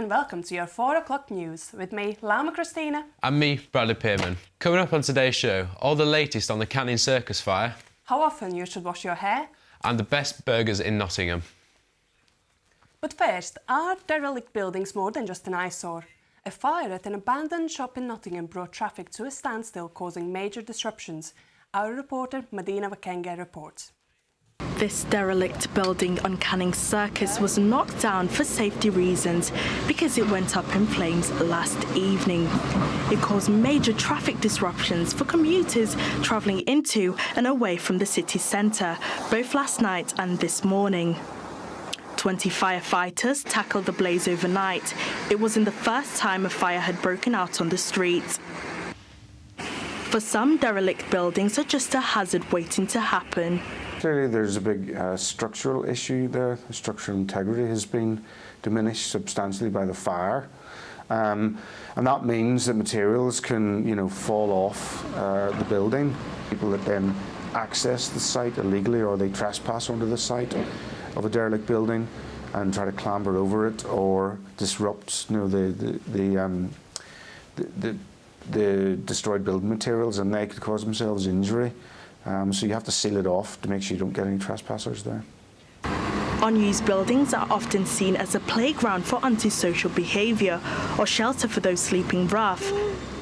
and welcome to your 4 o'clock news with me, Lauma Krastina. And me, Bradley Pearman. Coming up on today's show, all the latest on the Canning Circus fire. How often you should wash your hair. And the best burgers in Nottingham. But first, are derelict buildings more than just an eyesore? A fire at an abandoned shop in Nottingham brought traffic to a standstill, causing major disruptions. Our reporter, Medina Wakenge, reports. This derelict building on Canning Circus was knocked down for safety reasons because it went up in flames last evening. It caused major traffic disruptions for commuters travelling into and away from the city centre, both last night and this morning. 20 firefighters tackled the blaze overnight. It wasn't the first time a fire had broken out on the street. For some, derelict buildings are just a hazard waiting to happen. Clearly there's a big structural issue there. Structural integrity has been diminished substantially by the fire. And that means that materials can, fall off the building. People that then access the site illegally, or they trespass onto the site of a derelict building and try to clamber over it or disrupt the destroyed building materials, and they could cause themselves injury. So you have to seal it off to make sure you don't get any trespassers there. Unused buildings are often seen as a playground for antisocial behaviour or shelter for those sleeping rough.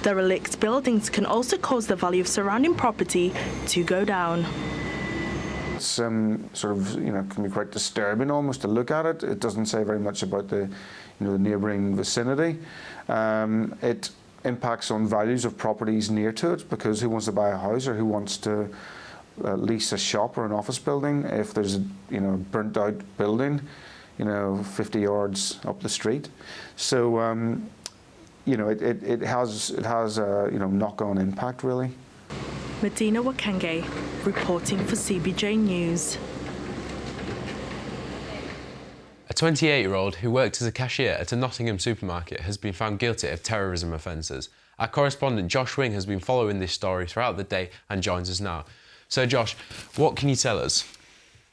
Derelict buildings can also cause the value of surrounding property to go down. It's can be quite disturbing almost to look at it. It doesn't say very much about the neighbouring vicinity. It impacts on values of properties near to it, because who wants to buy a house or who wants to lease a shop or an office building if there's a burnt out building 50 yards up the street? So it has a knock-on impact, really. Medina Wakenge reporting for CBJ News. A 28-year-old who worked as a cashier at a Nottingham supermarket has been found guilty of terrorism offences. Our correspondent Josh Wing has been following this story throughout the day and joins us now. So Josh, what can you tell us?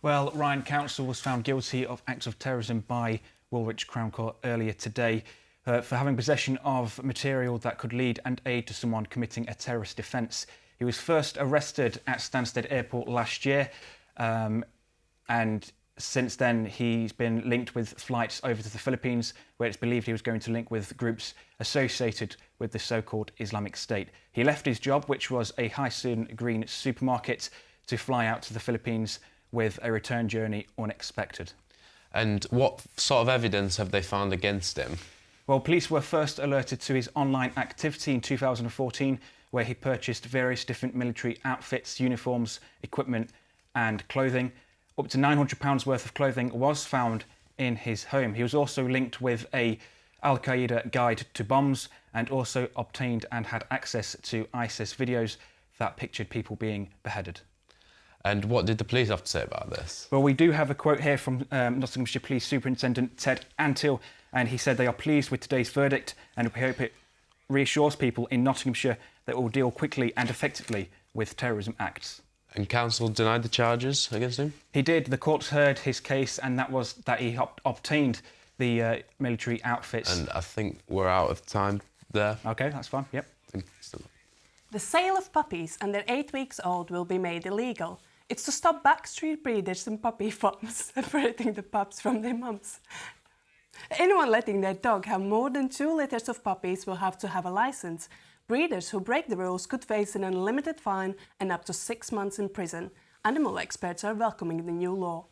Well, Ryan Council was found guilty of acts of terrorism by Woolwich Crown Court earlier today for having possession of material that could lead and aid to someone committing a terrorist offence. He was first arrested at Stansted Airport last year, and since then he's been linked with flights over to the Philippines, where it's believed he was going to link with groups associated with the so-called Islamic State. He left his job, which was a Hyson Green supermarket, to fly out to the Philippines, with a return journey unexpected. And what sort of evidence have they found against him? Well, police were first alerted to his online activity in 2014, where he purchased various different military outfits, uniforms, equipment and clothing. Up to £900 worth of clothing was found in his home. He was also linked with a Al-Qaeda guide to bombs, and also obtained and had access to ISIS videos that pictured people being beheaded. And what did the police have to say about this? Well, we do have a quote here from Nottinghamshire Police Superintendent Ted Antill, and he said they are pleased with today's verdict and we hope it reassures people in Nottinghamshire that will deal quickly and effectively with terrorism acts. And council denied the charges against him? He did. The courts heard his case, and that was that he obtained the military outfits. And I think we're out of time there. OK, that's fine, yep. The sale of puppies under 8 weeks old will be made illegal. It's to stop backstreet breeders and puppy farms separating the pups from their mums. Anyone letting their dog have more than 2 litters of puppies will have to have a licence. Breeders who break the rules could face an unlimited fine and up to 6 months in prison. Animal experts are welcoming the new law.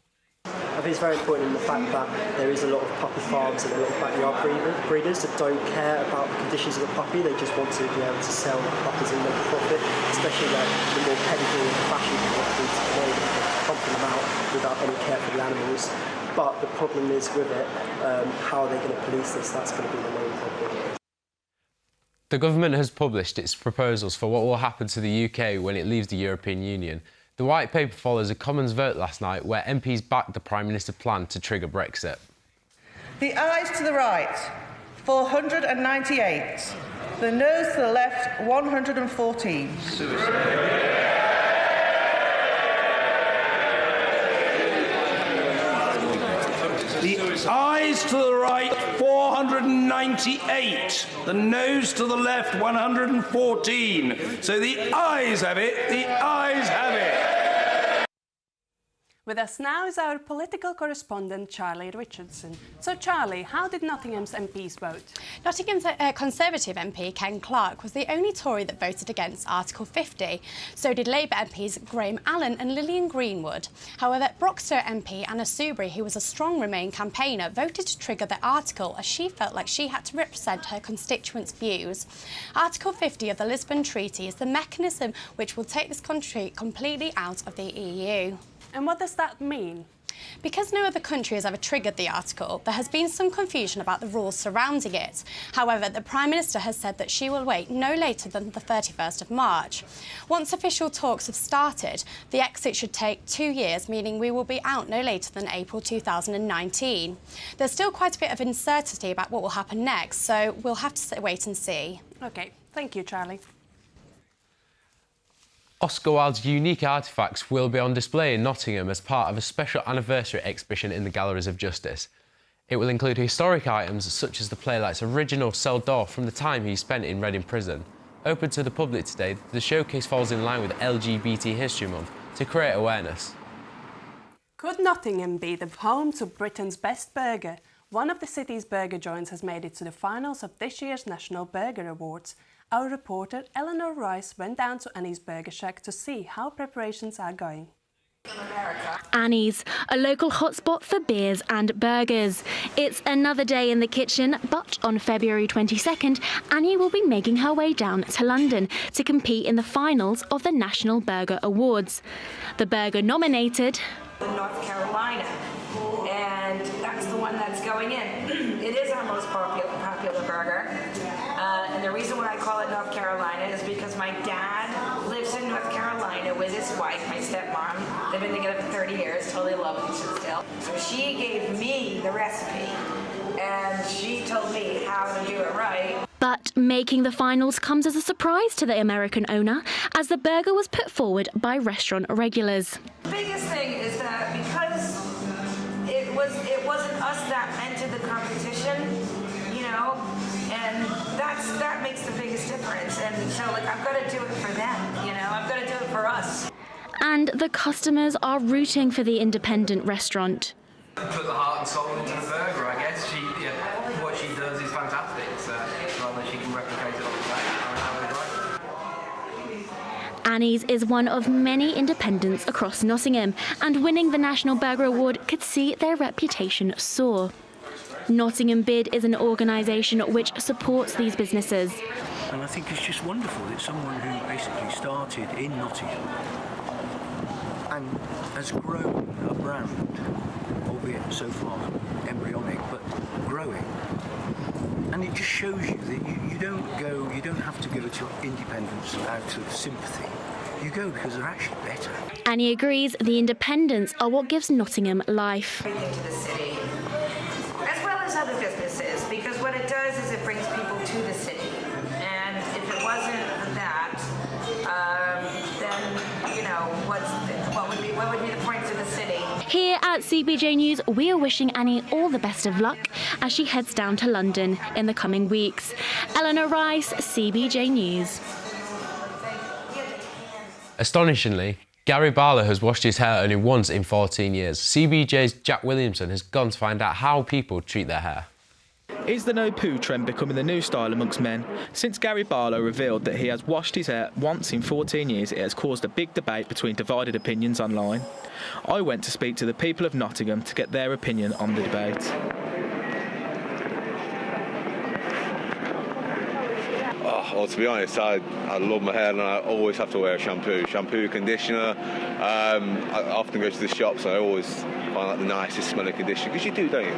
I think it's very important in the fact that there is a lot of puppy farms and a lot of backyard breeders that don't care about the conditions of the puppy. They just want to be able to sell puppies and make a profit, especially like the more pedigree and fashion puppies today, pumping them out without any care for the animals. But the problem is with it, how are they going to police this? That's going to be the main problem. The government has published its proposals for what will happen to the UK when it leaves the European Union. The White Paper follows a Commons vote last night where MPs backed the Prime Minister's plan to trigger Brexit. The ayes to the right, 498. The noes to the left, 114. The ayes to the right, 400. 198. The noes to the left, 114. So the ayes have it. The ayes have it. With us now is our political correspondent, Charlie Richardson. So, Charlie, how did Nottingham's MPs vote? Nottingham's Conservative MP, Ken Clarke, was the only Tory that voted against Article 50. So did Labour MPs Graham Allen and Lillian Greenwood. However, Broxton MP Anna Soubry, who was a strong Remain campaigner, voted to trigger the article as she felt like she had to represent her constituents' views. Article 50 of the Lisbon Treaty is the mechanism which will take this country completely out of the EU. And what does that mean? Because no other country has ever triggered the article, there has been some confusion about the rules surrounding it. However, the Prime Minister has said that she will wait no later than the 31st of March. Once official talks have started, the exit should take 2 years, meaning we will be out no later than April 2019. There's still quite a bit of uncertainty about what will happen next, so we'll have to wait and see. OK, thank you, Charlie. Oscar Wilde's unique artefacts will be on display in Nottingham as part of a special anniversary exhibition in the Galleries of Justice. It will include historic items such as the playwright's original cell door from the time he spent in Reading Prison. Open to the public today, the showcase falls in line with LGBT History Month to create awareness. Could Nottingham be the home to Britain's best burger? One of the city's burger joints has made it to the finals of this year's National Burger Awards. Our reporter Eleanor Rice went down to Annie's Burger Shack to see how preparations are going. Annie's, a local hotspot for beers and burgers. It's another day in the kitchen, but on February 22nd, Annie will be making her way down to London to compete in the finals of the National Burger Awards. The burger nominated... North Carolina, and that's the one that's going in. It is our most popular burger. And the reason why I call it North Carolina is because my dad lives in North Carolina with his wife, my stepmom. They've been together for 30 years, totally love each other still. So she gave me the recipe, and she told me how to do it right. But making the finals comes as a surprise to the American owner, as the burger was put forward by restaurant regulars. The biggest thing is that because it wasn't us that entered the competition, you know, and that makes the biggest difference. And so, like, I've got to do it for them, you know, I've got to do it for us. And the customers are rooting for the independent restaurant. Put the heart and soul into the burger, I guess. What she does is fantastic, so rather she can replicate it on the plate. Annie's is one of many independents across Nottingham, and winning the National Burger Award could see their reputation soar. Nottingham Bid is an organisation which supports these businesses. And I think it's just wonderful that someone who basically started in Nottingham and has grown a brand, albeit so far embryonic, but growing. And it just shows you that you don't have to go to independents out of sympathy. You go because they're actually better. Annie agrees the independents are what gives Nottingham life. To the city, as well as other businesses, because what it does is it brings people to the city. And if it wasn't for that, then, you know, what would be the point to the city? Here at CBJ News, we are wishing Annie all the best of luck as she heads down to London in the coming weeks. Eleanor Rice, CBJ News. Astonishingly, Gary Barlow has washed his hair only once in 14 years. CBJ's Jack Williamson has gone to find out how people treat their hair. Is the no-poo trend becoming the new style amongst men? Since Gary Barlow revealed that he has washed his hair once in 14 years, it has caused a big debate between divided opinions online. I went to speak to the people of Nottingham to get their opinion on the debate. Well, to be honest, I love my hair and I always have to wear a shampoo, conditioner. I often go to the shops and I always find like the nicest smelling conditioner, because you do, don't you?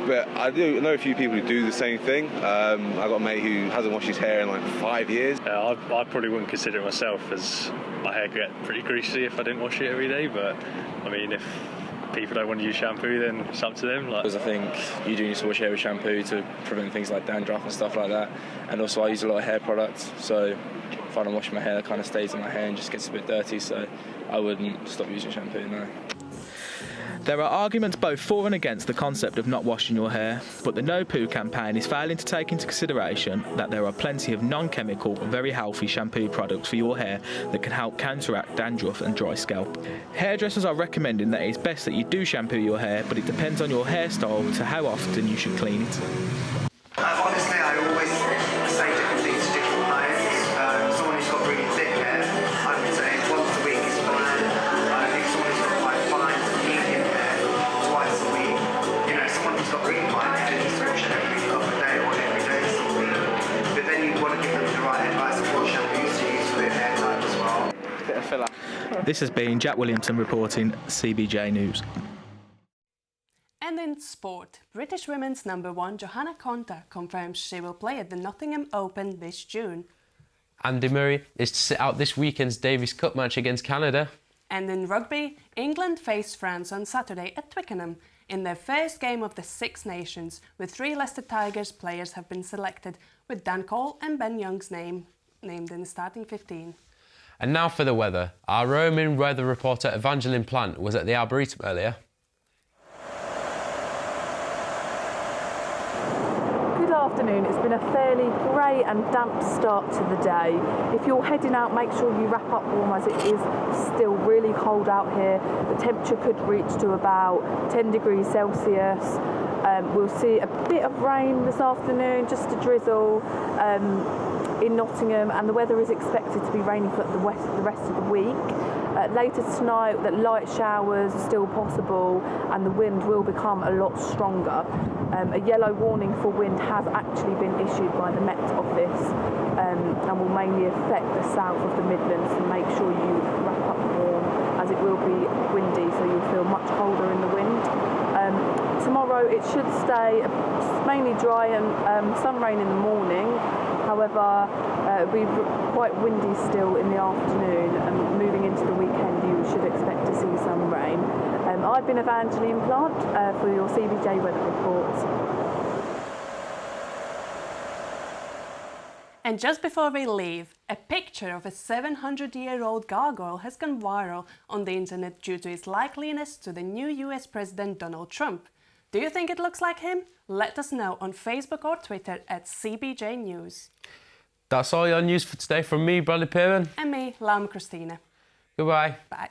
But I know a few people who do the same thing. I've got a mate who hasn't washed his hair in like 5 years. I probably wouldn't consider it myself, as my hair could get pretty greasy if I didn't wash it every day, but I mean, if people don't want to use shampoo, then it's up to them. Because I think you do need to wash your hair with shampoo to prevent things like dandruff and stuff like that. And also I use a lot of hair products, so if I don't wash my hair, it kind of stays in my hair and just gets a bit dirty, so I wouldn't stop using shampoo, no. There are arguments both for and against the concept of not washing your hair, but the No Poo campaign is failing to take into consideration that there are plenty of non-chemical, very healthy shampoo products for your hair that can help counteract dandruff and dry scalp. Hairdressers are recommending that it's best that you do shampoo your hair, but it depends on your hairstyle to how often you should clean it. Honestly, I always say different things to different clients. Someone who's got really thick hair, I would say once a week is fine. I think someone who's got quite fine, medium hair, twice a week. You know, someone who's got really fine hair needs to wash it every other day or every day some week. But then you want to give them the right advice of what shampoos to use for their hair type as well. Bit of filler. This has been Jack Williamson reporting CBJ News. And in sport, British women's #1 Johanna Konta confirms she will play at the Nottingham Open this June. Andy Murray is to sit out this weekend's Davis Cup match against Canada. And in rugby, England face France on Saturday at Twickenham in their first game of the Six Nations, with 3 Leicester Tigers players have been selected, with Dan Cole and Ben Young's named in the starting 15. And now for the weather. Our roaming weather reporter Evangeline Plant was at the Arboretum earlier. Good afternoon. It's been a fairly grey and damp start to the day. If you're heading out, make sure you wrap up warm as it is still really cold out here. The temperature could reach to about 10 degrees Celsius. We'll see a bit of rain this afternoon, just a drizzle in Nottingham, and the weather is expected to be rainy for the rest of the week. Later tonight, that light showers are still possible and the wind will become a lot stronger. A yellow warning for wind has actually been issued by the Met Office and will mainly affect the south of the Midlands, so make sure you wrap up warm as it will be windy, so you'll feel much colder in the wind. Tomorrow it should stay mainly dry and some rain in the morning. However, it'll be quite windy still in the afternoon, and moving into the weekend you should expect to see some rain. I've been Evangeline Plant for your CBJ weather report. And just before we leave, a picture of a 700-year-old gargoyle has gone viral on the internet due to its likeliness to the new US President Donald Trump. Do you think it looks like him? Let us know on Facebook or Twitter at CBJ News. That's all your news for today from me, Bradley Pearman. And me, Lauma Krastina. Goodbye. Bye.